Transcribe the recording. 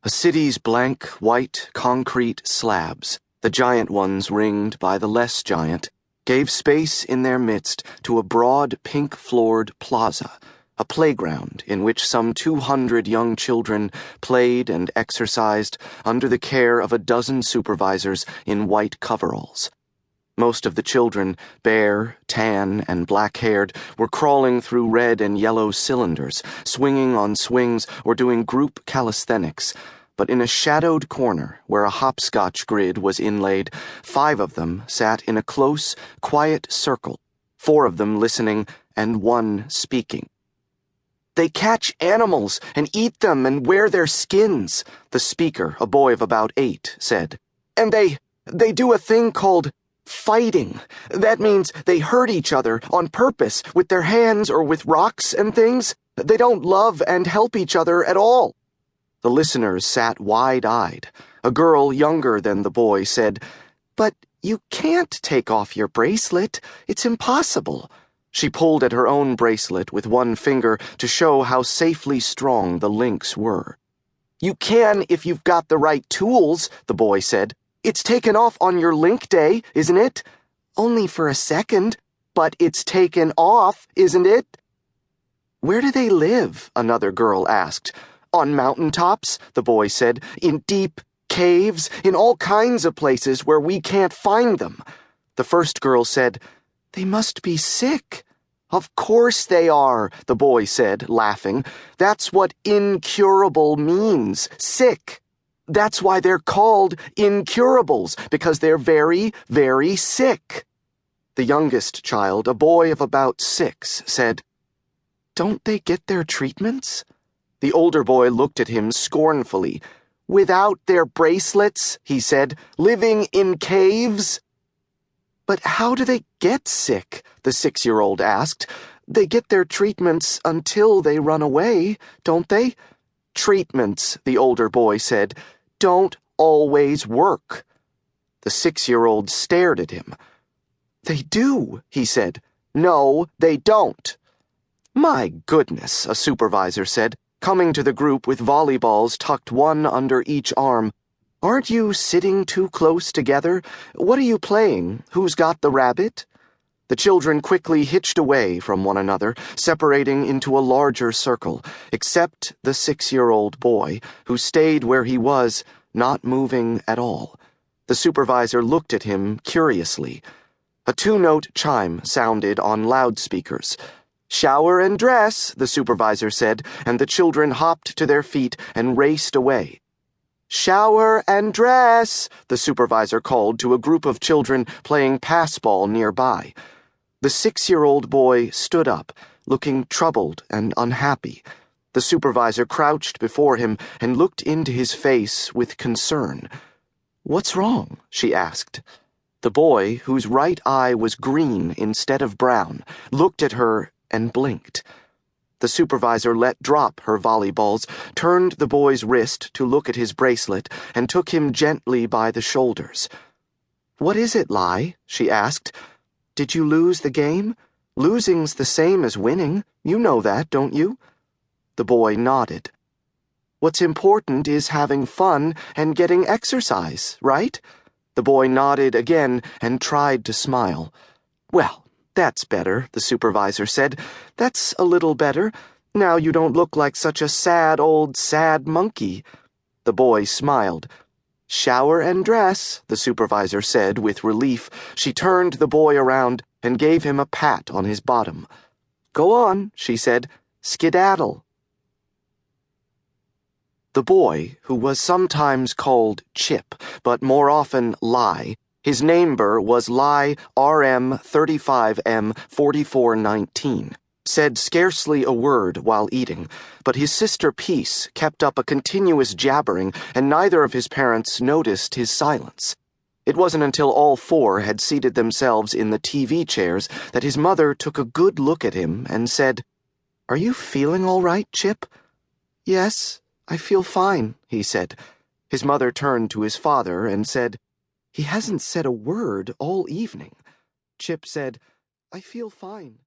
A city's blank, white, concrete slabs, the giant ones ringed by the less giant, gave space in their midst to a broad, pink-floored plaza, a playground in which some 200 young children played and exercised under the care of a dozen supervisors in white coveralls. Most of the children, bare, tan, and black-haired, were crawling through red and yellow cylinders, swinging on swings or doing group calisthenics. But in a shadowed corner, where a hopscotch grid was inlaid, 5 of them sat in a close, quiet circle, 4 of them listening and 1 speaking. "They catch animals and eat them and wear their skins," the speaker, a boy of about 8, said. "And they do a thing called fighting. That means they hurt each other on purpose with their hands or with rocks and things. They don't love and help each other at all." The listeners sat wide-eyed. A girl younger than the boy said, "But you can't take off your bracelet. It's impossible." She pulled at her own bracelet with one finger to show how safely strong the links were. "You can if you've got the right tools," the boy said. "It's taken off on your link day, isn't it?" "Only for a second." "But it's taken off, isn't it?" "Where do they live?" another girl asked. "On mountaintops," the boy said, "in deep caves, in all kinds of places where we can't find them." The first girl said, "They must be sick." "Of course they are," the boy said, laughing. "That's what incurable means, sick. That's why they're called incurables, because they're very, very sick." The youngest child, a boy of about 6, said, "Don't they get their treatments?" The older boy looked at him scornfully. "Without their bracelets," he said, "living in caves?" "But how do they get sick?" the 6-year-old asked. "They get their treatments until they run away, don't they?" "Treatments," the older boy said, "don't always work." The 6-year-old stared at him. "They do," he said. "No, they don't." "My goodness," a supervisor said, coming to the group with volleyballs tucked one under each arm. "Aren't you sitting too close together? What are you playing? Who's got the rabbit?" The children quickly hitched away from one another, separating into a larger circle, except the 6-year-old boy, who stayed where he was, not moving at all. The supervisor looked at him curiously. A 2-note chime sounded on loudspeakers. "Shower and dress," the supervisor said, and the children hopped to their feet and raced away. "Shower and dress," the supervisor called to a group of children playing passball nearby. The 6-year-old boy stood up, looking troubled and unhappy. The supervisor crouched before him and looked into his face with concern. "What's wrong?" she asked. The boy, whose right eye was green instead of brown, looked at her and blinked. The supervisor let drop her volleyballs, turned the boy's wrist to look at his bracelet, and took him gently by the shoulders. "What is it, Lai?" she asked. "Did you lose the game? Losing's the same as winning. You know that, don't you?" The boy nodded. "What's important is having fun and getting exercise, right?" The boy nodded again and tried to smile. "Well, that's better," the supervisor said. "That's a little better. Now you don't look like such a sad monkey." The boy smiled. "Shower and dress," the supervisor said with relief. She turned the boy around and gave him a pat on his bottom. "Go on," she said. "Skedaddle." The boy, who was sometimes called Chip, but more often Lai, his number was Lai RM 35M 4419, said scarcely a word while eating, but his sister Peace kept up a continuous jabbering, and neither of his parents noticed his silence. It wasn't until all 4 had seated themselves in the TV chairs that his mother took a good look at him and said, "Are you feeling all right, Chip?" "Yes, I feel fine," he said. His mother turned to his father and said, "He hasn't said a word all evening." Chip said, "I feel fine."